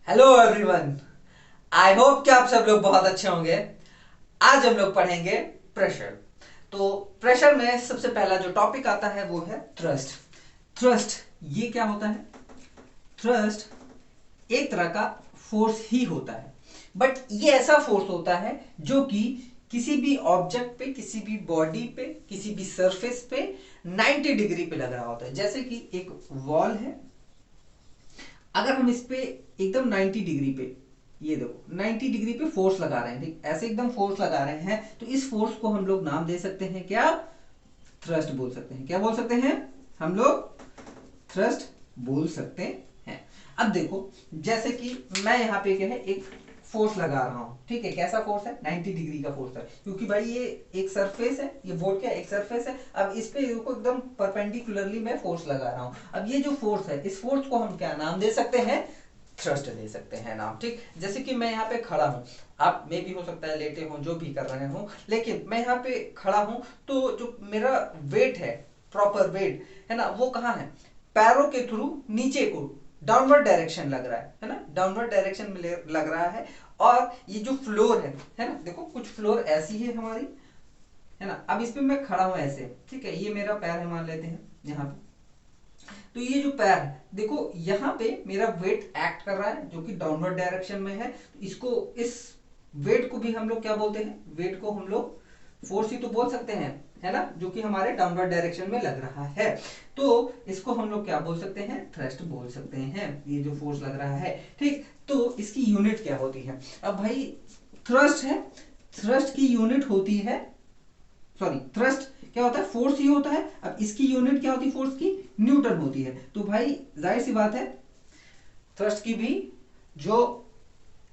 Hello everyone. I hope कि आप सब लोग बहुत अच्छे होंगे। आज हम लोग पढ़ेंगे प्रेशर। तो प्रेशर में सबसे पहला जो टॉपिक आता है वो है थ्रस्ट। थ्रस्ट ये क्या होता है? थ्रस्ट एक तरह का फोर्स ही होता है, बट ये ऐसा फोर्स होता है जो कि किसी भी ऑब्जेक्ट पे, किसी भी बॉडी पे, किसी भी सरफेस पे 90 डिग्री पे लग रहा होता है। जैसे कि एक वॉल है, अगर हम इस पे एकदम 90 डिग्री पे, ये देखो 90 डिग्री पे फोर्स लगा रहे हैं, ठीक ऐसे एकदम फोर्स लगा रहे हैं, तो इस फोर्स को हम लोग नाम दे सकते हैं क्या? थ्रस्ट बोल सकते हैं। क्या बोल सकते हैं हम लोग? थ्रस्ट बोल सकते हैं। अब देखो, जैसे कि मैं यहाँ पे क्या है, एक फोर्स लगा रहा हूँ, ठीक है। कैसा फोर्स है? 90 डिग्री का फोर्स है, क्योंकि भाई ये एक सरफेस है, ये बोर्ड क्या एक सरफेस है। अब इस पे देखो एकदम परपेंडिकुलरली मैं फोर्स लगा रहा हूँ। अब ये जो फोर्स है, इस फोर्स को हम क्या नाम दे सकते हैं? थ्रस्ट दे सकते हैं नाम, ठीक। जैसे कि मैं यहाँ पे खड़ा हूँ, आप में भी हो सकता है लेटे हो, जो भी कर रहे हो, लेकिन मैं यहाँ पे खड़ा हूँ, तो जो मेरा वेट है, प्रॉपर वेट है ना, वो कहाँ है? पैरों के थ्रू नीचे को डाउनवर्ड डायरेक्शन लग रहा है ना, डाउनवर्ड डायरेक्शन में लग रहा है। और ये जो फ्लोर है ना, देखो कुछ फ्लोर ऐसी है हमारी, है ना। अब इस पे मैं खड़ा हूं ऐसे, ठीक है, ये मेरा पैर है मान लेते हैं यहाँ पे। तो ये जो पैर है, देखो यहाँ पे मेरा वेट एक्ट कर रहा है जो कि डाउनवर्ड डायरेक्शन में है। तो इसको, इस वेट को भी हम लोग क्या बोलते हैं? वेट को हम लोग फोर्स ही तो बोल सकते हैं, है ना, जो कि हमारे डाउनवर्ड डायरेक्शन में लग रहा है। तो इसको हम लोग क्या बोल सकते हैं? थ्रस्ट बोल सकते हैं, ये जो फोर्स लग रहा है, ठीक। तो इसकी यूनिट क्या होती है? अब भाई थ्रस्ट है, थ्रस्ट की यूनिट होती है, सॉरी, थ्रस्ट क्या होता है? फोर्स ही होता है। अब इसकी यूनिट क्या होती है फोर्स की? न्यूटन होती है। तो भाई जाहिर सी बात है, थ्रस्ट की भी जो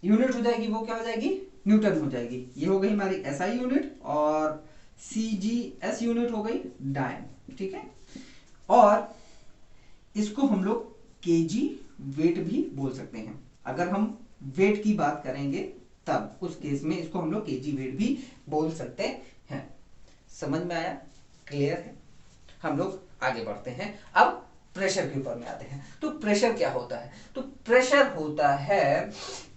यूनिट हो जाएगी वो क्या हो जाएगी? न्यूटन हो जाएगी। ये हो गई हमारी एसआई यूनिट, और सीजीएस यूनिट हो गई डायन, ठीक है। और इसको हम लोग केजी वेट भी बोल सकते हैं। अगर हम वेट की बात करेंगे तब उस केस में इसको हम लोग केजी वेट भी बोल सकते हैं। समझ में आया? क्लियर है? हम लोग आगे बढ़ते हैं। अब प्रेशर के ऊपर में आते हैं। तो प्रेशर क्या होता है? तो प्रेशर होता है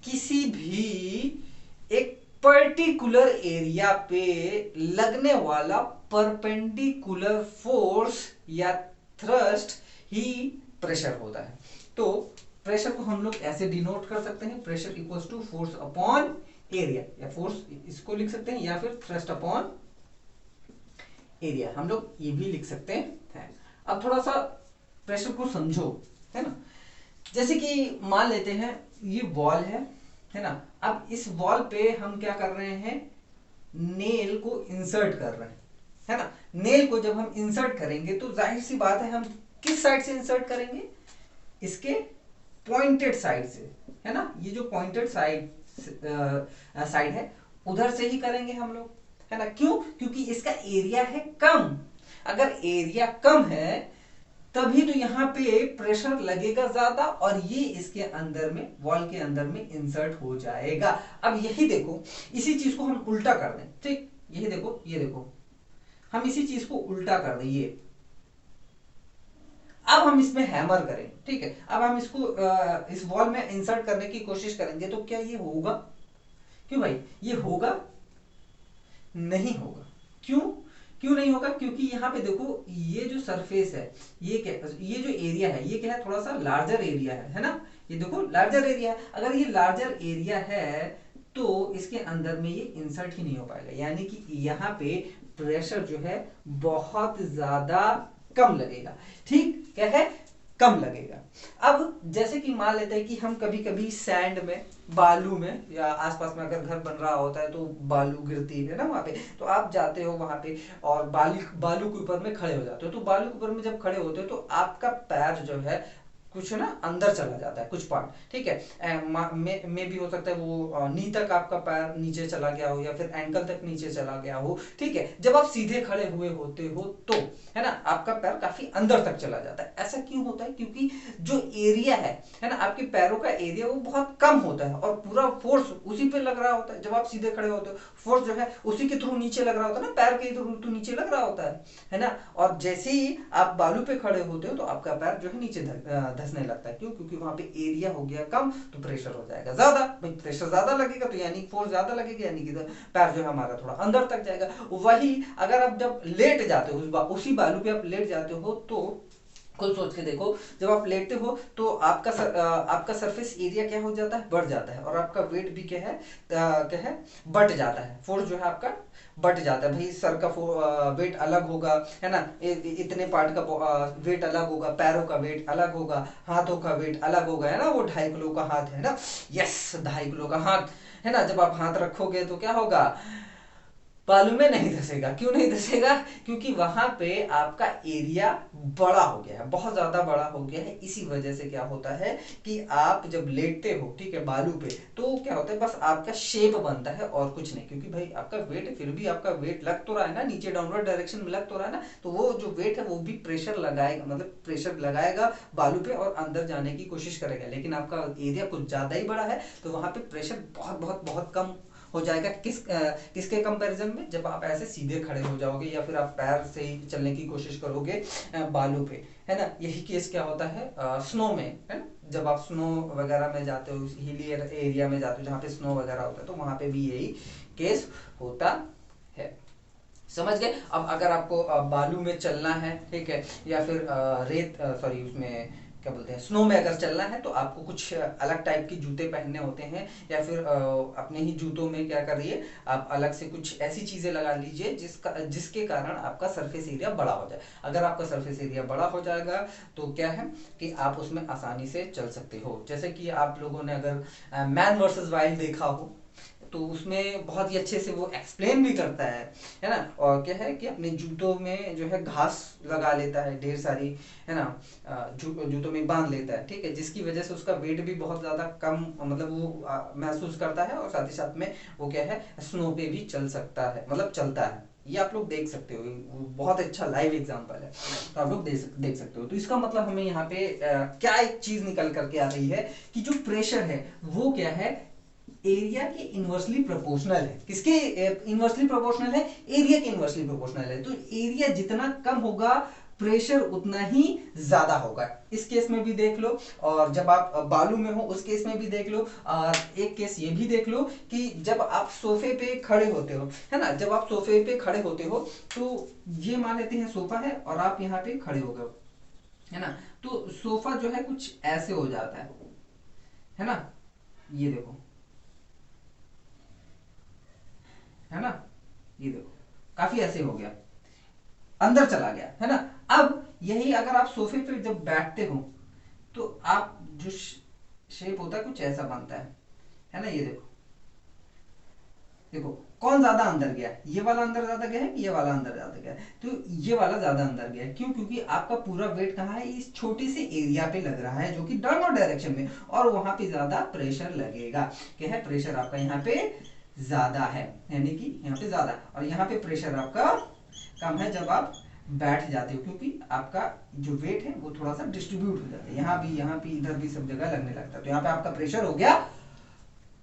किसी भी एक पर्टिकुलर एरिया पे लगने वाला परपेंडिकुलर फोर्स या थ्रस्ट ही प्रेशर होता है। तो प्रेशर को हम लोग ऐसे डिनोट कर सकते हैं, pressure equals to force upon area, या फोर्स इसको लिख सकते हैं, या फिर थ्रस्ट अपॉन एरिया, हम लोग ये भी लिख सकते हैं। अब थोड़ा सा प्रेशर को समझो, है ना। जैसे कि मान लेते हैं ये वॉल है ना। अब इस वॉल पे हम क्या कर रहे हैं? नेल को इंसर्ट कर रहे हैं, है ना। नेल को जब हम इंसर्ट करेंगे तो जाहिर सी बात है, हम किस साइड से इंसर्ट करेंगे? इसके पॉइंटेड साइड से, है ना। ये जो पॉइंटेड साइड साइड है, उधर से ही करेंगे हम लोग, है ना। क्यों? क्योंकि इसका एरिया है कम। अगर एरिया कम है तभी तो यहाँ पे प्रेशर लगेगा ज्यादा, और ये इसके अंदर में, वॉल के अंदर में इंसर्ट हो जाएगा। अब यही देखो, इसी चीज को हम उल्टा कर दें, ठीक। यही देखो, ये देखो, हम इसी चीज को उल्टा कर दें, ये। अब हम इसमें हैमर करें, ठीक है। अब हम इसको इस वॉल में इंसर्ट करने की कोशिश करेंगे, तो क्या ये होगा? क्यों भाई, ये होगा? नहीं होगा। क्यों? क्यों नहीं होगा? क्योंकि यहाँ पे देखो, ये जो सरफेस है, ये क्या, ये जो एरिया है, ये क्या है? थोड़ा सा लार्जर एरिया है ना। ये देखो लार्जर एरिया है। अगर ये लार्जर एरिया है तो इसके अंदर में ये इंसर्ट ही नहीं हो पाएगा, यानी कि यहाँ पे प्रेशर जो है बहुत ज्यादा कम लगेगा, ठीक। क्या है? कम लगेगा। अब जैसे कि मान लेते हैं कि हम कभी कभी सैंड में, बालू में, या आसपास में अगर घर बन रहा होता है तो बालू गिरती है ना वहां पे, तो आप जाते हो वहां पे और बालू बालू के ऊपर में खड़े हो जाते हो। तो बालू के ऊपर में जब खड़े होते हो तो आपका पैर जो है कुछ ना अंदर चला जाता है, कुछ पार्ट, ठीक है। में भी हो सकता है वो नी तक आपका पैर नीचे चला गया हो, या फिर एंकल तक नीचे चला गया हो, ठीक है। जब आप सीधे खड़े हुए होते हो तो, है ना, आपका पैर काफी अंदर तक चला जाता है। ऐसा क्यों होता है? क्योंकि जो एरिया है ना, आपके पैरों का एरिया वो बहुत कम होता है, और पूरा फोर्स उसी पे लग रहा होता है। जब आप सीधे खड़े होते हो, फोर्स जो है उसी के थ्रू नीचे लग रहा होता है ना, पैर के थ्रू तो नीचे लग रहा होता है ना। और जैसे ही आप बालू पे खड़े होते हो तो आपका पैर जो है नीचे धंसने लगता है। क्यों? क्योंकि वहां पे एरिया हो गया कम तो प्रेशर हो जाएगा ज्यादा। भाई प्रेशर ज्यादा लगेगा तो यानी फोर्स ज्यादा लगेगी, यानी कि पैर जो है हमारा थोड़ा अंदर तक जाएगा। वही अगर आप जब लेट जाते हो उसी बालू पे आप लेट जाते हो तो खुद सोच के देखो, जब आप लेटते हो तो आपका सरफेस एरिया क्या हो जाता है, बढ़ जाता है, और आपका वेट भी क्या है बढ़ जाता है। फोर्स जो है आपका बढ़ जाता है। भाई सर का वेट अलग होगा, है ना, इतने पार्ट का वेट अलग होगा, पैरों का वेट अलग होगा, हाथों का वेट अलग होगा, है ना। वो 2.5 किलो का हाथ है ना, यस 2.5 किलो का हाथ है ना। जब आप हाथ रखोगे तो क्या होगा, बालू में नहीं धसेगा। क्यों नहीं धसेगा? क्योंकि वहां पे आपका एरिया बड़ा हो गया है, बहुत ज्यादा बड़ा हो गया है। इसी वजह से क्या होता है कि आप जब लेटते हो, ठीक है, बालू पे, तो क्या होता है, बस आपका शेप बनता है और कुछ नहीं। क्योंकि भाई आपका वेट, फिर भी आपका वेट लग तो रहा है ना, नीचे डाउनवर्ड डायरेक्शन में लग तो रहा है ना, तो वो जो वेट है वो भी प्रेशर लगाएगा, मतलब प्रेशर लगाएगा बालू पे और अंदर जाने की कोशिश करेगा। लेकिन आपका एरिया कुछ ज्यादा ही बड़ा है तो वहां पे प्रेशर बहुत बहुत बहुत कम हो जाएगा। किसके कंपैरिजन में, जब आप ऐसे सीधे खड़े हो जाओगे या फिर आप पैर से ही चलने की कोशिश करोगे बालू पे, है ना। यही केस क्या होता है स्नो में, है ना। जब आप स्नो वगैरह में जाते हो, हिली एरिया में जाते हो जहाँ पे स्नो वगैरह होता है, तो वहां पे भी यही केस होता है। समझ गए? अब अगर आपको बालू में चलना है, ठीक है, या फिर रेत सॉरी उसमें क्या बोलते हैं, स्नो में अगर चलना है तो आपको कुछ अलग टाइप के जूते पहनने होते हैं, या फिर अपने ही जूतों में क्या करिए, आप अलग से कुछ ऐसी चीजें लगा लीजिए जिसके कारण आपका सरफेस एरिया बड़ा हो जाए। अगर आपका सरफेस एरिया बड़ा हो जाएगा तो क्या है कि आप उसमें आसानी से चल सकते हो। जैसे कि आप लोगों ने अगर मैन वर्सेस वाइल्ड देखा हो तो उसमें बहुत ही अच्छे से वो एक्सप्लेन भी करता है ना। और क्या है कि अपने जूतों में जो है घास लगा लेता है ढेर सारी, है ना, जूतों में बांध लेता है, ठीक है, जिसकी वजह से उसका वेट भी बहुत ज्यादा कम, मतलब वो महसूस करता है, और साथ ही साथ में वो क्या है स्नो पे भी चल सकता है, मतलब चलता है। ये आप लोग देख सकते हो, बहुत अच्छा लाइव एग्जांपल है, तो आप लोग देख सकते हो। तो इसका मतलब हमें यहाँ पे क्या एक चीज निकल करके आ रही है कि जो प्रेशर है वो क्या है, एरिया के इनवर्सली प्रोपोर्शनल है। किसके इनवर्सली प्रोपोर्शनल है? एरिया के इनवर्सली प्रोपोर्शनल है। तो एरिया जितना कम होगा प्रेशर उतना ही ज्यादा होगा। इस केस में भी देख लो, और जब आप बालू में हो उस केस में भी देख लो, और एक केस ये भी देख लो कि जब आप सोफे पे खड़े होते हो, है ना, जब आप सोफे पे खड़े होते हो तो ये मान लेते हैं सोफा है और आप यहाँ पे खड़े हो गए, है ना, तो सोफा जो है कुछ ऐसे हो जाता है ना, ये देखो, है ना, ये देखो काफी ऐसे हो गया, अंदर चला गया, है ना। अब यही अगर आप सोफे पे जब बैठते हो तो आप जो शेप होता है कुछ ऐसा बनता है ना, ये देखो, देखो कौन ज्यादा अंदर गया है, ये वाला अंदर ज्यादा गया है कि ये वाला अंदर ज्यादा गया है? तो ये वाला ज्यादा अंदर गया है। क्यों? क्योंकि आपका पूरा वेट कहाँ है, इस छोटे से एरिया पे लग रहा है जो कि डाउनवर्ड डायरेक्शन में, और वहां पे ज्यादा प्रेशर लगेगा। क्या है, प्रेशर आपका यहाँ पे ज्यादा है, यानी कि यहाँ पे ज्यादा, और यहाँ पे प्रेशर आपका कम है जब आप बैठ जाते हो, क्योंकि आपका जो वेट है वो थोड़ा सा डिस्ट्रीब्यूट हो जाता है, यहाँ भी इधर भी सब जगह लगने लगता है, तो यहाँ पे आपका प्रेशर हो गया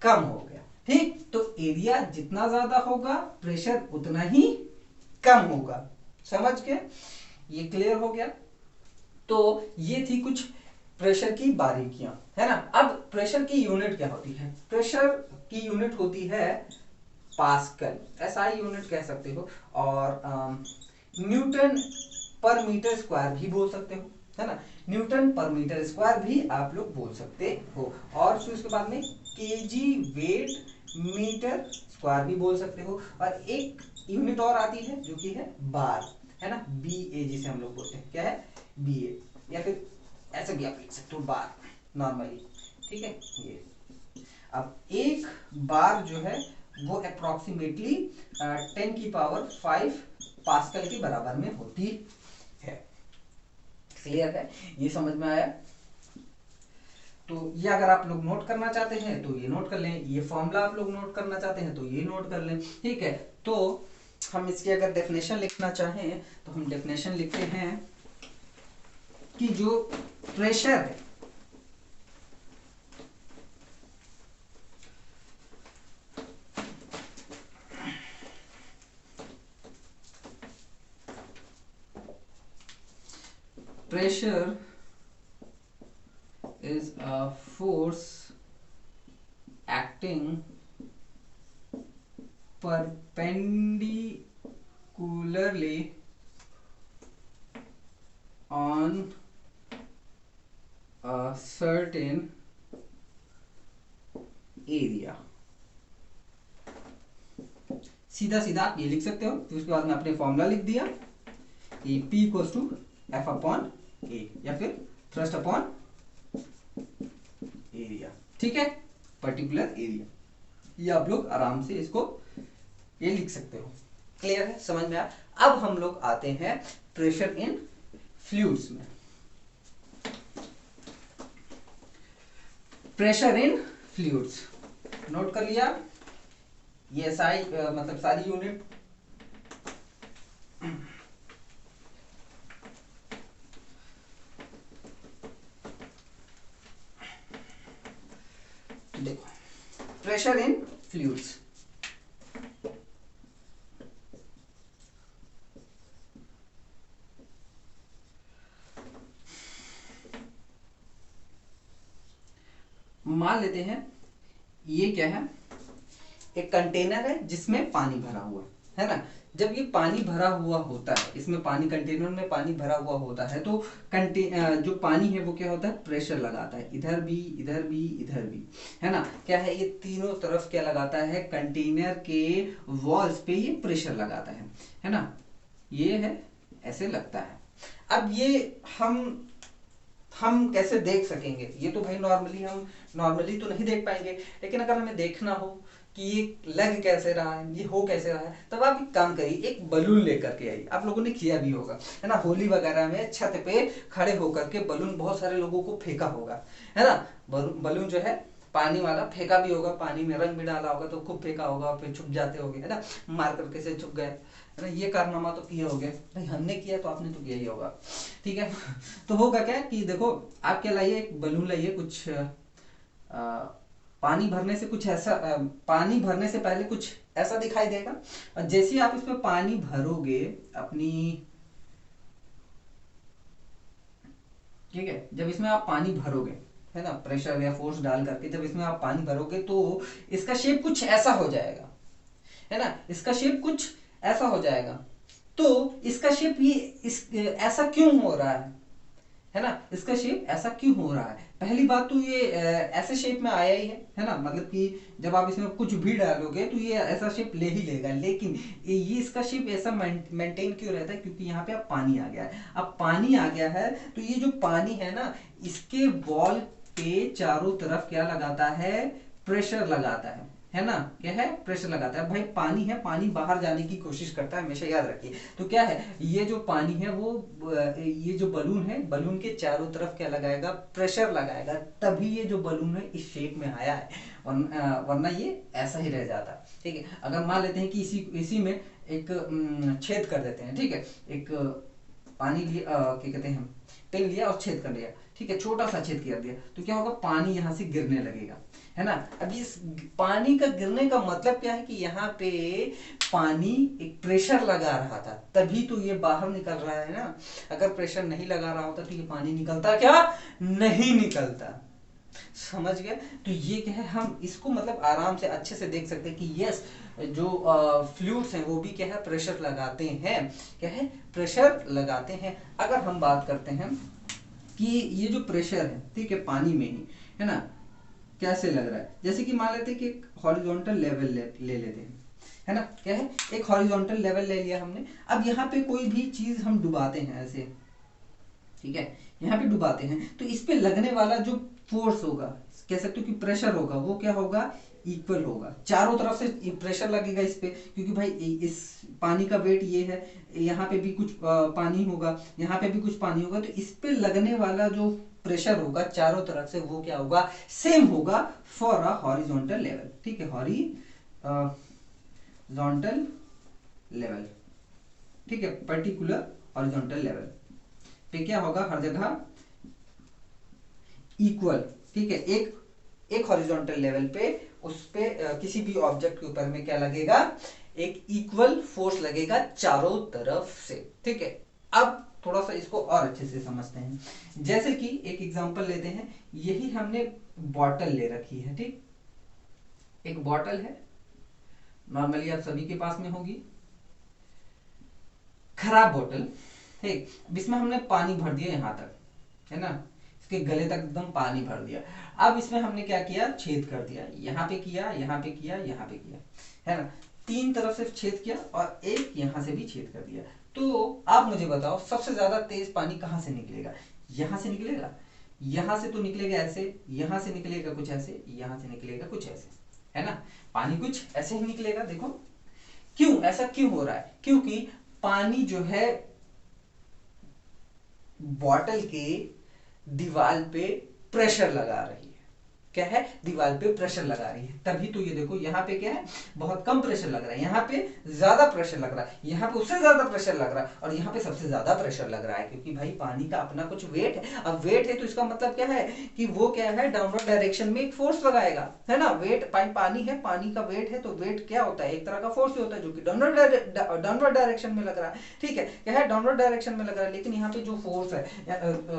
कम हो गया। ठीक, तो एरिया जितना ज्यादा होगा प्रेशर उतना ही कम होगा। समझ के? ये क्लियर हो गया? तो ये थी कुछ प्रेशर की बारीकियां, है ना। अब प्रेशर की यूनिट क्या होती है? प्रेशर की यूनिट होती है पास्कल, एसआई यूनिट कह सकते हो, और न्यूटन पर मीटर स्क्वायर भी बोल सकते हो, है ना। न्यूटन पर मीटर स्क्वायर भी आप लोग बोल सकते हो, और फिर उसके बाद में केजी वेट मीटर स्क्वायर भी बोल सकते हो, और एक यूनिट और आती है जो कि है बार, है ना, बी ए जिसे हम लोग बोलते हैं, क्या है, बी ए, या फिर ऐसे भी आप लिख सकते हो बार नॉर्मली, ठीक है। ये अब एक बार जो है वो अप्रोक्सीमेटली 10⁵ पास्कल के बराबर में होती है। क्लियर है? ये समझ में आया? तो ये अगर आप लोग नोट करना चाहते हैं तो ये नोट कर लें, ये फॉर्मूला आप लोग नोट करना चाहते हैं तो ये नोट कर लें, ठीक है। तो हम इसकी अगर डेफिनेशन लिखना चाहें तो हम डेफिनेशन लिखते हैं कि जो प्रेशर है, pressure force acting perpendicularly on a certain area। सीधा सीधा आप ये लिख सकते हो, फिर उसके बाद में आपने फॉर्मूला लिख दिया कि P equals to F upon A या फिर थ्रस्ट अपॉन एरिया। ठीक है, पर्टिकुलर एरिया, ये आप लोग आराम से इसको ये लिख सकते हो। क्लियर है, समझ में आया। अब हम लोग आते हैं प्रेशर इन फ्लूइड्स में। प्रेशर इन फ्लूइड्स नोट कर लिया, ये सारी मतलब सारी यूनिट। देखो, प्रेशर इन फ्लूइड्स, मान लेते हैं ये क्या है, एक कंटेनर है जिसमें पानी भरा हुआ है ना। जब ये पानी भरा हुआ होता है, इसमें पानी, कंटेनर में पानी भरा हुआ होता है, तो जो पानी है वो क्या होता है, प्रेशर लगाता है, इधर भी इधर भी इधर भी, है ना। क्या है, ये तीनों तरफ क्या लगाता है, कंटेनर के वॉल्स पे ये प्रेशर लगाता है ना। ये है, ऐसे लगता है। अब ये हम कैसे देख सकेंगे, ये तो भाई हम नॉर्मली तो नहीं देख पाएंगे, लेकिन अगर हमें देखना हो कि ये लग कैसे रहा है, ये हो कैसे रहा है, तब आप एक काम करिए, एक बलून लेकर के आइए। आप लोगों ने किया भी होगा, है ना, होली वगैरह में छत पे खड़े होकर के बलून बहुत सारे लोगों को फेंका होगा, है ना। बलून जो है पानी वाला फेंका भी होगा, पानी में रंग भी डाला होगा, तो खूब फेंका होगा, फिर छुप जाते होंगे, है ना, मार करके से छुप गए, है ना। ये कारनामा तो किए होगे भाई, हमने किया तो आपने तो किया ही होगा। ठीक है, तो होगा क्या कि देखो, आप क्या लाइए, एक बलून लाइए, कुछ पानी भरने से कुछ ऐसा, पानी भरने से पहले कुछ ऐसा दिखाई देगा, और जैसे ही आप इसमें पानी भरोगे अपनी, ठीक है, जब इसमें आप पानी भरोगे, है ना, प्रेशर या फोर्स डाल करके जब इसमें आप पानी भरोगे, तो इसका शेप कुछ ऐसा हो जाएगा, है ना, इसका शेप कुछ ऐसा हो जाएगा। तो इसका शेप ये ऐसा क्यों हो रहा है ना, इसका शेप ऐसा क्यों हो रहा है। पहली बात तो ये ऐसे शेप में आया ही है ना, मतलब कि जब आप इसमें कुछ भी डालोगे तो ये ऐसा शेप ले ही लेगा, लेकिन ये इसका शेप ऐसा मेंटेन क्यों रहता है, क्योंकि यहाँ पे अब पानी आ गया है। अब पानी आ गया है तो ये जो पानी है ना, इसके वॉल पे चारों तरफ क्या लगाता है, प्रेशर लगाता है ना, क्या है, प्रेशर लगाता है। भाई पानी है, पानी बाहर जाने की कोशिश करता है, हमेशा याद रखिए। तो क्या है, ये जो पानी है वो ये जो बलून है, बलून के चारों तरफ क्या लगाएगा, प्रेशर लगाएगा, तभी ये जो बलून है इस शेप में आया है, वरना ये ऐसा ही रह जाता। ठीक है, अगर मान लेते हैं कि इसी में एक छेद कर देते हैं, ठीक है, एक पानी लिया, क्या कहते हैं, पेन लिया और छेद कर लिया, ठीक है, छोटा सा छेद कर दिया, तो क्या होगा, पानी यहाँ से गिरने लगेगा, है ना। अब इस पानी का गिरने का मतलब क्या है कि यहाँ पे पानी एक प्रेशर लगा रहा था, तभी तो ये बाहर निकल रहा है ना। अगर प्रेशर नहीं लगा रहा होता तो ये पानी निकलता क्या, नहीं निकलता। समझ गए। तो ये क्या है, हम इसको मतलब आराम से अच्छे से देख सकते हैं कि यस, जो फ्लूइड्स हैं वो भी क्या है, प्रेशर लगाते हैं, क्या है, प्रेशर लगाते हैं। अगर हम बात करते हैं कि ये जो प्रेशर है, ठीक है, पानी में ही, है ना, कैसे लग रहा है, जैसे कि मान लेते हैं कि एक हॉरिजॉन्टल लेवल ले लेते हैं, है ना, क्या है, एक हॉरिजॉन्टल लेवल ले लिया हमने। अब यहाँ पे कोई भी चीज हम डुबाते हैं ऐसे, ठीक है, यहाँ पे डुबाते हैं, तो इस पे लगने वाला जो फोर्स होगा, कह सकते हो कि प्रेशर होगा, वो क्या होगा, इक्वल होगा। चारों तरफ से प्रेशर लगेगा इस पे, क्योंकि भाई इस पानी का वेट ये है, यहाँ पे भी कुछ पानी होगा, यहाँ पे भी कुछ पानी होगा, तो इस पे लगने वाला जो प्रेशर होगा चारों तरफ से, वो क्या होगा, सेम होगा फॉर अ हॉरिजॉन्टल लेवल। ठीक है, हॉरिजॉन्टल लेवल, ठीक है, पर्टिकुलर हॉरिजॉन्टल लेवल पे क्या होगा, हर जगह इक्वल। ठीक है, एक हॉरिजॉन्टल लेवल पे उस पे किसी भी ऑब्जेक्ट के ऊपर में क्या लगेगा, एक इक्वल फोर्स लगेगा चारों तरफ से। ठीक है, अब थोड़ा सा इसको और अच्छे से समझते हैं। जैसे कि एक एग्जांपल लेते हैं, यही हमने बॉटल ले रखी है, ठीक, एक बॉटल है, नॉर्मली आप सभी के पास में होगी, खराब बॉटल, ठीक, इसमें हमने पानी भर दिया यहाँ तक, है ना, इसके गले तक एकदम पानी भर दिया। अब इसमें हमने क्या किया, छेद कर दिया, यहाँ पे किया, यहाँ पे किया, यहाँ पे किया, है ना, तीन तरफ से छेद किया और एक यहाँ से भी छेद कर दिया। तो आप मुझे बताओ सबसे ज्यादा तेज पानी कहाँ से निकलेगा, यहाँ से निकलेगा, यहाँ से तो निकलेगा ऐसे, यहाँ से निकलेगा कुछ ऐसे, यहाँ से निकलेगा कुछ ऐसे, है ना, पानी कुछ ऐसे ही निकलेगा। देखो क्यों, ऐसा क्यों हो रहा है, क्योंकि पानी जो है बॉटल के दीवार पे प्रेशर लगा रही है, क्या है, दीवार पे प्रेशर लगा रही है, तभी तो ये देखो यहाँ पे क्या है, बहुत कम प्रेशर लग रहा है, यहाँ पे ज्यादा प्रेशर लग रहा है, यहाँ पे उससे ज्यादा प्रेशर लग रहा है, और यहाँ पे सबसे ज्यादा प्रेशर लग रहा है, क्योंकि भाई पानी का अपना कुछ वेट है। अब वेट है तो इसका मतलब क्या है कि वो क्या है, डाउनवर्ड डायरेक्शन में एक फोर्स लगाएगा, है ना, वेट पानी है, पानी का वेट है, तो वेट क्या होता है, एक तरह का फोर्स होता है जो कि डाउनवर्ड डायरेक्शन में लग रहा है, ठीक है, क्या है, डाउनवर्ड डायरेक्शन में लग रहा है। लेकिन यहाँ पे जो फोर्स है,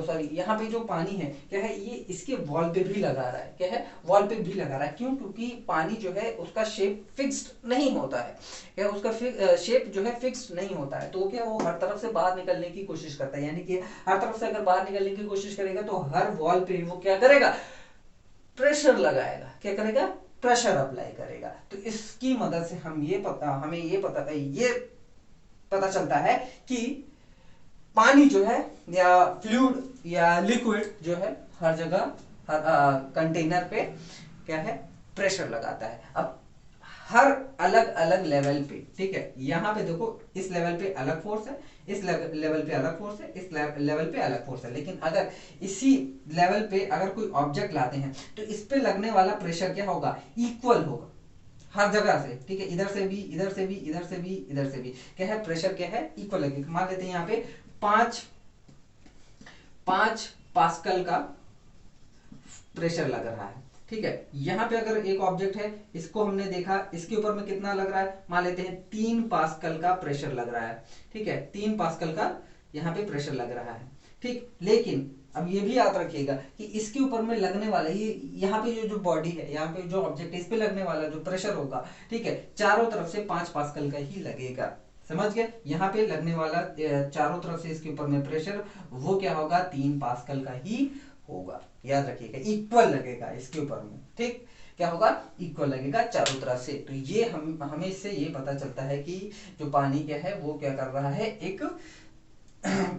सॉरी, यहाँ पे जो पानी है क्या है, ये इसके वॉल पे भी लगा रहा है, क्या है, वॉल पे भी लगा रहा है, क्यों, क्योंकि पानी जो है उसका शेप फिक्स्ड नहीं होता है, क्या उसका शेप जो है फिक्स्ड नहीं होता है, तो क्या वो हर तरफ से बाहर निकलने की कोशिश करता है, यानी कि हर तरफ से अगर बाहर निकलने की कोशिश करेगा तो हर वॉल पे वो क्या करेगा, प्रेशर लगाएगा, क्या करेगा, प्रेशर अप्लाई करेगा। तो इसकी मदद से हमें ये पता चलता है कि पानी जो है या फ्लूइड या लिक्विड जो है हर जगह, हर कंटेनर पे क्या है, प्रेशर लगाता है। अब हर अलग अलग लेवल पे, ठीक है, यहाँ पे देखो इस लेवल पे अलग फोर्स है, इस लेवल पे अलग फोर्स है, इस लेवल पे अलग फोर्स है, लेकिन अगर इसी लेवल पे अगर कोई ऑब्जेक्ट लाते हैं तो इस पे लगने वाला प्रेशर क्या होगा, इक्वल होगा हर जगह से, ठीक है, इधर से भी, इधर से भी, इधर से भी, इधर से भी, क्या है, प्रेशर क्या है, इक्वल लगेगा। मान लेते हैं यहाँ पे 5 पास्कल का प्रेशर लग रहा है, ठीक है, यहाँ पे अगर एक ऑब्जेक्ट है, इसको हमने देखा, इसके ऊपर में कितना लग रहा है, मान लेते हैं 3 पास्कल का प्रेशर लग रहा है, ठीक है, 3 पास्कल का यहाँ पे प्रेशर लग रहा है, ठीक, लेकिन अब ये भी याद रखिएगा कि इसके ऊपर में लगने वाला ये यहाँ पे जो बॉडी है, यहाँ पे जो ऑब्जेक्ट है, इस पे लगने वाला जो प्रेशर होगा, ठीक है, चारों तरफ से 5 पास्कल का ही लगेगा, समझ गए, यहाँ पे लगने वाला चारों तरफ से इसके ऊपर में प्रेशर वो क्या होगा, 3 पास्कल का ही होगा, याद रखिएगा, इक्वल लगेगा इसके ऊपर में, ठीक, क्या होगा, इक्वल लगेगा चारों तरफ से। तो ये हमें इससे ये पता चलता है कि जो पानी क्या है वो क्या कर रहा है, एक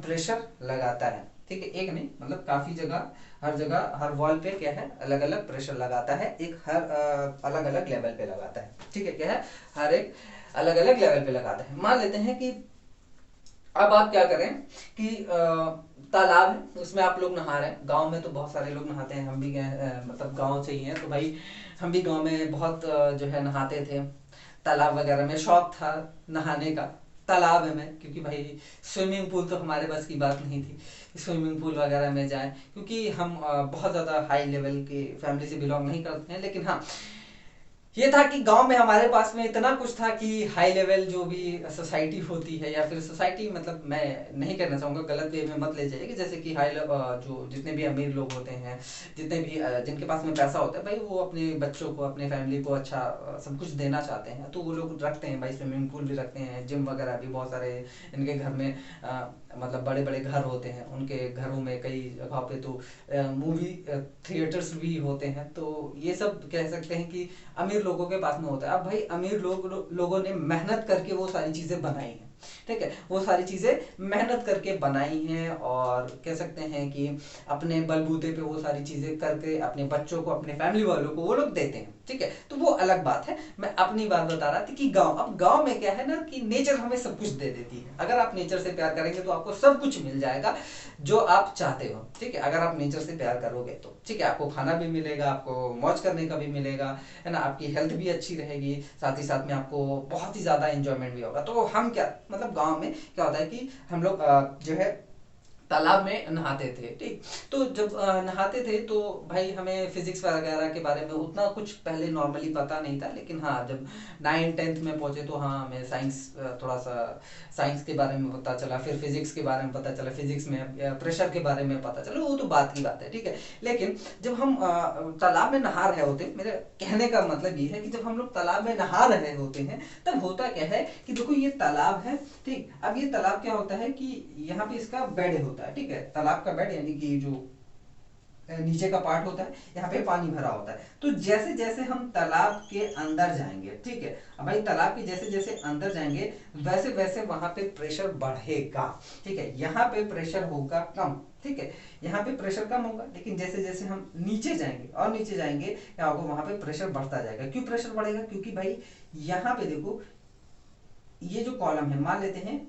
प्रेशर लगाता है, ठीक है, एक नहीं, मतलब काफी जगह, हर जगह, हर वॉल पे क्या है, अलग अलग प्रेशर लगाता है, एक हर अलग अलग लेवल पे लगाता है, ठीक है, क्या है, हर एक अलग अलग लेवल पे लगाता है। मान लेते हैं कि अब आप क्या करें कि तालाब है, उसमें आप लोग नहा रहे हैं, गांव में तो बहुत सारे लोग नहाते हैं, हम भी गए, मतलब गांव से ही हैं, तो भाई हम भी गांव में बहुत जो है नहाते थे, तालाब वगैरह में शौक था नहाने का, तालाब है में, क्योंकि भाई स्विमिंग पूल तो हमारे बस की बात नहीं थी, स्विमिंग पूल वगैरह में जाए, क्योंकि हम बहुत ज़्यादा हाई लेवल की फैमिली से बिलोंग नहीं करते हैं, लेकिन हाँ ये था कि गांव में हमारे पास में इतना कुछ था कि हाई लेवल जो भी सोसाइटी होती है, या फिर सोसाइटी, मतलब मैं नहीं कहना चाहूँगा, गलत वे में मत ले जाइए, कि जैसे कि हाई जो जितने भी अमीर लोग होते हैं, जितने भी जिनके पास में पैसा होता है भाई, वो अपने बच्चों को, अपने फैमिली को अच्छा सब कुछ देना चाहते हैं, तो वो लोग रखते हैं भाई, स्विमिंग पूल भी रखते हैं, जिम वगैरह भी, बहुत सारे इनके घर में मतलब बड़े बड़े घर होते हैं, उनके घरों में कई जगह पे तो मूवी थिएटर्स भी होते हैं, तो ये सब कह सकते हैं कि अमीर लोगों के पास में होता है। अब भाई अमीर लोगों ने मेहनत करके वो सारी चीजें बनाई हैं, ठीक है, वो सारी चीजें मेहनत करके बनाई हैं, और कह सकते हैं कि अपने बलबूते पे वो सारी चीजें करके अपने बच्चों को, अपने फैमिली वालों को वो लोग देते हैं, ठीक है, तो वो अलग बात है। मैं अपनी बात बता रहा था कि अब गांव में क्या है ना कि नेचर हमें सब कुछ दे देती है, अगर आप नेचर से प्यार करेंगे तो आपको सब कुछ मिल जाएगा जो आप चाहते हो, ठीक है, अगर आप नेचर से प्यार करोगे तो, ठीक है, आपको खाना भी मिलेगा, आपको मौज करने का भी मिलेगा, है ना, आपकी हेल्थ भी अच्छी रहेगी, साथ ही साथ में आपको बहुत ही ज्यादा एंजॉयमेंट भी होगा। तो हम क्या, मतलब गांव में क्या होता है कि हम लोग जो है तालाब में नहाते थे। ठीक, तो जब नहाते थे तो भाई हमें फिजिक्स वगैरह के बारे में उतना कुछ पहले नॉर्मली पता नहीं था, लेकिन हाँ जब 9th 10th में पहुंचे तो हाँ हमें साइंस, थोड़ा सा साइंस के बारे में पता चला, फिर फिजिक्स के बारे में पता चला, फिजिक्स में प्रेशर के बारे में पता चला, वो तो बात की बात है। ठीक है, लेकिन जब हम तालाब में नहा रहे होते, मेरे कहने का मतलब ये है कि जब हम लोग तालाब में नहा रहे होते हैं तब होता क्या है कि देखो ये तालाब है। ठीक, अब ये तालाब क्या होता है कि यहाँ पे इसका बेड होता है। ठीक है, तालाब का बेड यानी कि जो नीचे का पार्ट होता है, यहाँ पे पानी भरा होता है। तो जैसे जैसे हम तालाब के अंदर जाएंगे, ठीक है, अब भाई तालाब के जैसे जैसे अंदर जाएंगे वैसे वैसे वहां पे प्रेशर बढ़ेगा। ठीक है, यहाँ पे प्रेशर होगा कम। ठीक है, यहाँ पे प्रेशर कम होगा, लेकिन जैसे जैसे हम नीचे जाएंगे और नीचे जाएंगे क्या होगा, वहां पे प्रेशर बढ़ता जाएगा। क्यों प्रेशर बढ़ेगा? क्योंकि भाई यहाँ पे देखो ये जो कॉलम है, मान लेते हैं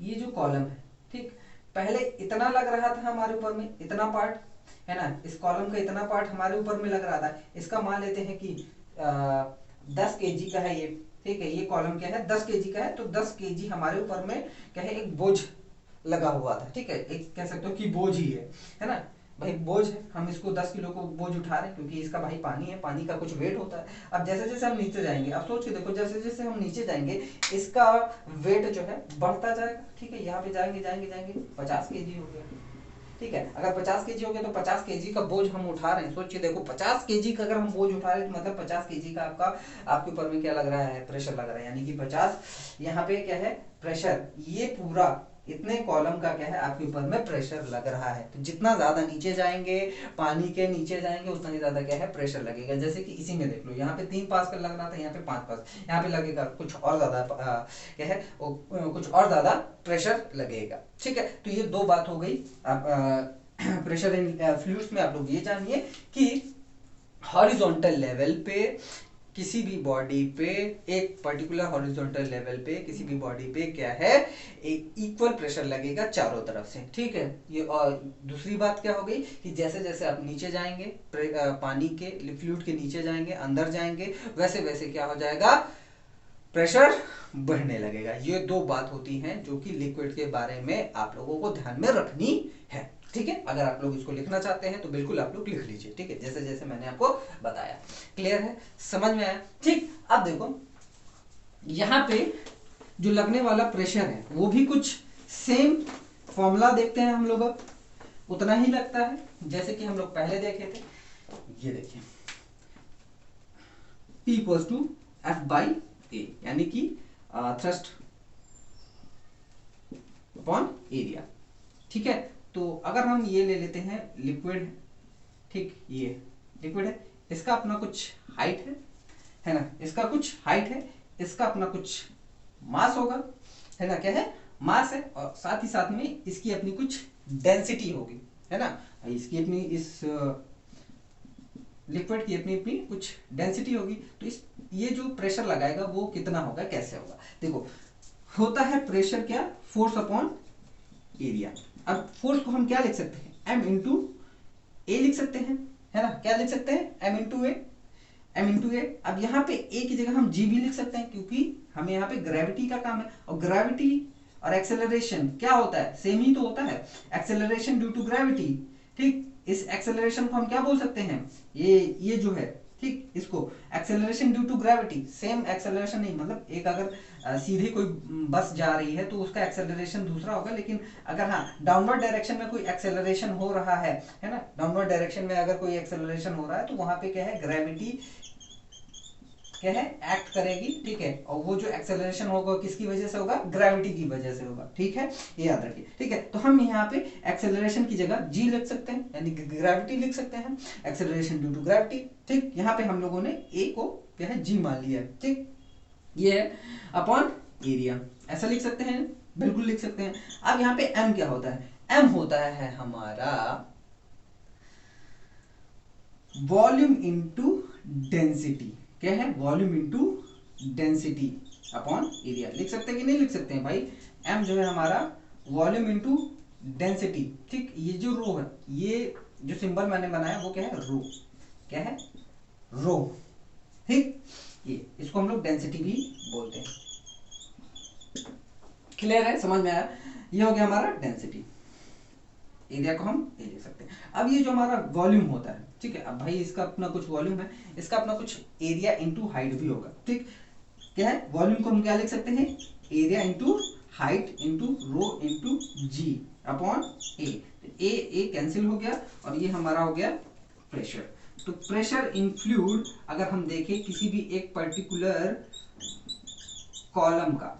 ये जो कॉलम है, ठीक, पहले इतना लग रहा था हमारे ऊपर में, इतना पार्ट है ना, इस कॉलम का इतना पार्ट हमारे ऊपर में लग रहा था। इसका मान लेते हैं कि 10 kg का है ये। ठीक है, ये कॉलम क्या है, 10 kg का है, तो 10 kg हमारे ऊपर में क्या है, एक बोझ लगा हुआ था। ठीक है, एक कह सकते हो कि बोझ ही है ना भाई, बोझ है, हम इसको 10 किलो को बोझ उठा रहे हैं क्योंकि इसका भाई पानी है, पानी का कुछ वेट होता है। अब जैसे जैसे हम नीचे जाएंगे, अब सोच के देखो, जैसे जैसे हम नीचे जाएंगे इसका वेट जो है बढ़ता जाएगा। ठीक है, यहाँ पे जाएंगे जाएंगे जाएंगे 50 kg हो गया। ठीक है, अगर 50 kg हो गया तो 50 kg का बोझ हम उठा रहे हैं। सोचिए देखो 50 kg का अगर हम बोझ उठा रहे हैं तो मतलब 50 kg का आपके ऊपर में क्या लग रहा है, प्रेशर लग रहा है, यानी कि 50 यहाँ पे क्या है, प्रेशर, ये पूरा इतने कॉलम का क्या है आपके ऊपर में प्रेशर लग रहा है। तो जितना ज्यादा नीचे जाएंगे, पानी के नीचे जाएंगे, उतना ही ज्यादा क्या है, प्रेशर लगेगा। जैसे कि इसी में देख लो, यहाँ पे 3 पास्कल लग रहा था, यहाँ पे 5 पास्कल, यहाँ पे लगेगा कुछ और ज्यादा क्या है कुछ और ज्यादा प्रेशर लगेगा। ठीक है, तो ये दो बात हो गई। आप प्रेशर इन फ्लूइड्स में आप लोग ये जानिए कि हॉरिजॉन्टल लेवल पे किसी भी बॉडी पे, एक पर्टिकुलर हॉरिजॉन्टल लेवल पे किसी भी बॉडी पे क्या है, एक इक्वल प्रेशर लगेगा चारों तरफ से। ठीक है, ये और दूसरी बात क्या हो गई कि जैसे जैसे आप नीचे जाएंगे, पानी के फ्लूइड के नीचे जाएंगे, अंदर जाएंगे, वैसे वैसे क्या हो जाएगा, प्रेशर बढ़ने लगेगा। ये दो बात होती हैं जो कि लिक्विड के बारे में आप लोगों को ध्यान में रखनी है। ठीक है, अगर आप लोग इसको लिखना चाहते हैं तो बिल्कुल आप लोग लिख लीजिए। ठीक है, जैसे जैसे मैंने आपको बताया। क्लियर है, समझ में आया? ठीक, अब देखो यहाँ पे जो लगने वाला प्रेशर है वो भी कुछ सेम फॉर्मूला देखते हैं हम लोग, अब उतना ही लगता है जैसे कि हम लोग पहले देखे थे। ये देखिए P equals to F by A, यानी कि थ्रस्ट अपॉन एरिया। ठीक है, तो अगर हम ये ले लेते हैं लिक्विड, ठीक, ये लिक्विड है, इसका अपना कुछ हाइट है ना, इसका कुछ हाइट है, इसका अपना कुछ मास होगा, है ना, क्या है, मास है, और साथ ही साथ में इसकी अपनी कुछ डेंसिटी होगी, है ना, इसकी अपनी, इस लिक्विड की अपनी अपनी कुछ डेंसिटी होगी। तो इस ये जो प्रेशर लगाएगा वो कितना होगा, कैसे होगा, देखो होता है प्रेशर क्या, फोर्स अपॉन एरिया। अब फोर्स को हम क्या लिख सकते हैं, m इंटू ए लिख सकते हैं, है ना, क्या लिख सकते हैं, m इंटू ए, m इंटू ए। अब यहाँ पे a की जगह हम g भी लिख सकते हैं क्योंकि हमें यहाँ पे ग्रेविटी का काम है, और ग्रेविटी और एक्सेलरेशन क्या होता है, सेम ही तो होता है, एक्सेलरेशन ड्यू टू ग्रेविटी। ठीक, इस एक्सेलरेशन को हम क्या बोल सकते हैं, ये जो है, ठीक, इसको acceleration due to gravity, same acceleration नहीं, मतलब एक अगर सीधे कोई बस जा रही है तो उसका एक्सेलरेशन दूसरा होगा, लेकिन अगर हाँ डाउनवर्ड डायरेक्शन में कोई एक्सेलरेशन हो रहा है ना, डाउनवर्ड डायरेक्शन में अगर कोई एक्सेलरेशन हो रहा है तो वहां पे क्या है, ग्रेविटी क्या है, एक्ट करेगी। ठीक है, और वो जो एक्सेलरेशन होगा किसकी वजह से होगा, ग्रेविटी की वजह से होगा। ठीक है, ये याद रखिए। ठीक है, तो हम यहाँ पे एक्सेलरेशन की जगह जी लिख सकते हैं, यानी ग्रेविटी लिख सकते हैं, एक्सेलरेशन ड्यू टू ग्रेविटी। ठीक, यहाँ पे हम लोगों ने ए को क्या है, जी मान लिया है। ठीक, ये है अपॉन एरिया, ऐसा लिख सकते हैं, बिल्कुल लिख सकते हैं। अब यहाँ पे एम क्या होता है, एम होता है हमारा वॉल्यूम इंटू डेंसिटी। क्या है, volume into density upon area. लिख सकते हैं कि नहीं लिख सकते हैं भाई, m जो है हमारा वॉल्यूम इंटू डेंसिटी। ठीक, ये जो रो है, ये जो सिंबल मैंने बनाया वो क्या है, रो, क्या है, रो। ठीक, ये इसको हम लोग डेंसिटी भी बोलते हैं। क्लियर है, समझ में आया? ये हो गया हमारा डेंसिटी। एरिया को हम ए लिख सकते हैं। अब ये जो हमारा वॉल्यूम होता है, ठीक है, अब भाई इसका अपना कुछ वॉल्यूम है, इसका अपना कुछ एरिया इंटू हाइट भी होगा, ठीक। क्या है वॉल्यूम को हम क्या लिख सकते हैं, area into height into rho into g upon A. A cancel हो गया और ये हमारा हो गया प्रेशर। तो प्रेशर इन फ्लूइड अगर हम देखें किसी भी एक पर्टिकुलर कॉलम का,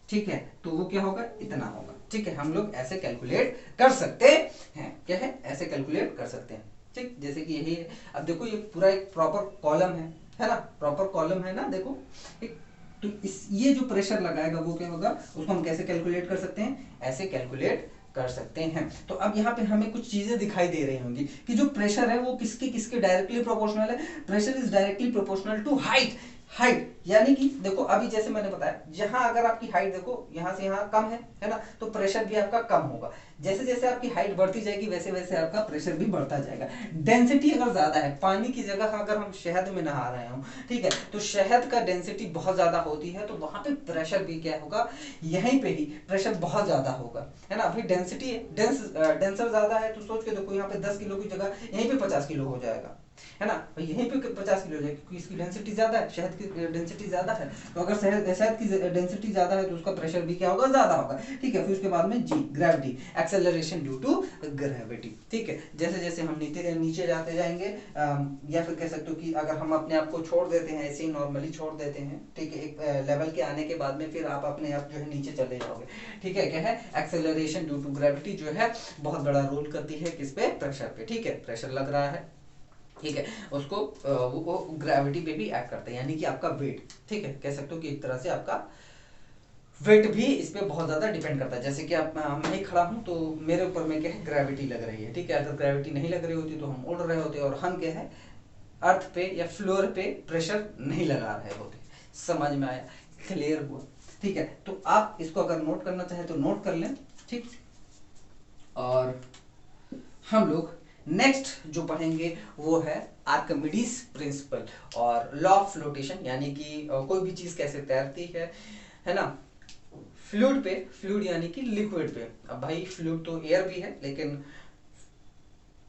ठीक है, तो वो क्या होगा, इतना होगा, ठीक है। हम लोग ऐसे कैलकुलेट कर सकते हैं, क्या है, ऐसे कैलकुलेट कर सकते हैं, ठीक। जैसे कि यही है, अब देखो ये पूरा एक प्रॉपर कॉलम है ना, प्रॉपर कॉलम है ना, देखो एक। तो इस ये जो प्रेशर लगाएगा वो क्या होगा, उसको हम कैसे कैलकुलेट कर सकते हैं, ऐसे कैलकुलेट कर सकते हैं। तो अब यहाँ पे हमें कुछ चीजें दिखाई दे रही होंगी कि जो प्रेशर है वो किसके किसके डायरेक्टली प्रोपोर्शनल है। Pressure is directly proportional to height. Height यानी कि देखो अभी जैसे मैंने बताया, जहां अगर आपकी हाइट देखो यहां से यहां कम है ना, तो प्रेशर भी आपका कम होगा। जैसे जैसे आपकी हाइट बढ़ती जाएगी वैसे वैसे आपका प्रेशर भी बढ़ता जाएगा। डेंसिटी अगर ज्यादा है, पानी की जगह अगर हम शहद में नहा रहे हो, ठीक है, तो शहद का डेंसिटी बहुत ज्यादा होती है, तो वहां पे प्रेशर भी क्या होगा, यहीं पे ही प्रेशर बहुत ज्यादा होगा, है ना। भाई डेंसिटी है, डेंसर ज्यादा है, तो सोच के देखो यहाँ पे 10 किलो की जगह यहीं पे 50 किलो हो जाएगा, है ना। भाई यहीं पे 50 किलो हो जाएगा क्योंकि इसकी डेंसिटी ज्यादा है, शहद की डेंसिटी ज्यादा है। तो अगर शहद की डेंसिटी ज्यादा है तो उसका प्रेशर भी क्या होगा, ज्यादा होगा, ठीक है। फिर उसके बाद में g gravity, acceleration due to gravity, ठीक है। जैसे जैसे हम नीचे जाते जाएंगे, या फिर कह सकते हो कि अगर हम अपने आप को छोड़ देते हैं, ऐसे ही नॉर्मली छोड़ देते हैं, ठीक है, एक लेवल के आने के बाद में फिर आप अपने आप जो है नीचे चले जाओगे, ठीक है। क्या है, एक्सेलरेशन ड्यू टू ग्रेविटी जो है बहुत बड़ा रोल करती है किस पे, प्रेशर पे, ठीक है। प्रेशर लग रहा है, ठीक है, उसको वो ग्रेविटी पे भी एक्ट करता है, यानी कि आपका वेट, ठीक है, कह सकते हो कि एक तरह से आपका वेट भी इस पे बहुत ज्यादा डिपेंड करता है। जैसे कि आप मैं ही खड़ा हूं तो मेरे ऊपर में क्या है, ग्रेविटी लग रही है, ठीक है। अगर ग्रेविटी नहीं लग रही होती तो हम उड़ रहे होते, और हम क्या है, अर्थ पे या फ्लोर पे प्रेशर नहीं लगा रहे होते। समझ में आया, क्लियर हुआ, ठीक है। तो आप इसको अगर नोट करना चाहे तो नोट कर लें, ठीक। और हम लोग नेक्स्ट जो पढ़ेंगे वो है आर्किमिडीज प्रिंसिपल और लॉ ऑफ फ्लोटेशन, यानी कि कोई भी चीज कैसे तैरती है ना, फ्लूइड पे, फ्लूइड यानी कि लिक्विड पे। अब भाई फ्लूइड तो एयर भी है, लेकिन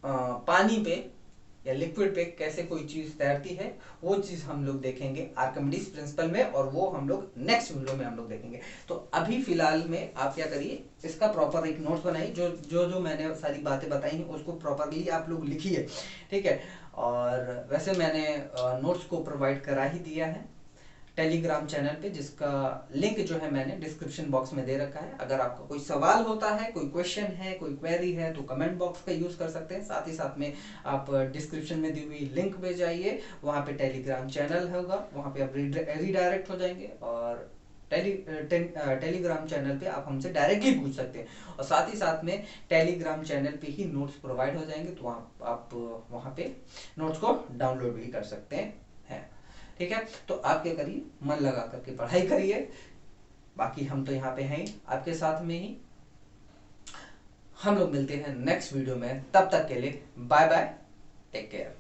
पानी पे या लिक्विड पे कैसे कोई चीज तैरती है, वो चीज हम लोग देखेंगे आर्किमिडीज प्रिंसिपल में, और वो हम लोग नेक्स्ट वीडियो में हम लोग देखेंगे। तो अभी फिलहाल में आप क्या करिए, इसका प्रॉपर एक नोट्स बनाइए, जो मैंने सारी बातें बताई हैं उसको प्रॉपरली आप लोग लिखिए, ठीक है। और वैसे मैंने नोट्स को प्रोवाइड करा ही दिया है टेलीग्राम चैनल पे, जिसका लिंक जो है मैंने डिस्क्रिप्शन बॉक्स में दे रखा है। अगर आपका कोई सवाल होता है, कोई क्वेश्चन है, कोई क्वेरी है, तो कमेंट बॉक्स का यूज कर सकते हैं। साथ ही साथ में आप डिस्क्रिप्शन में दी हुई लिंक पे जाइए, वहाँ पे टेलीग्राम चैनल होगा, वहाँ पे आप रीडायरेक्ट हो जाएंगे और टेलीग्राम चैनल पे आप हमसे डायरेक्टली पूछ सकते हैं। और साथ ही साथ में टेलीग्राम चैनल पे ही नोट्स प्रोवाइड हो जाएंगे, तो आप वहाँ पे नोट्स को डाउनलोड भी कर सकते हैं, ठीक है। तो आप क्या करिए, मन लगा करके पढ़ाई करिए, बाकी हम तो यहाँ पे हैं आपके साथ में ही। हम लोग मिलते हैं नेक्स्ट वीडियो में, तब तक के लिए बाय बाय, टेक केयर।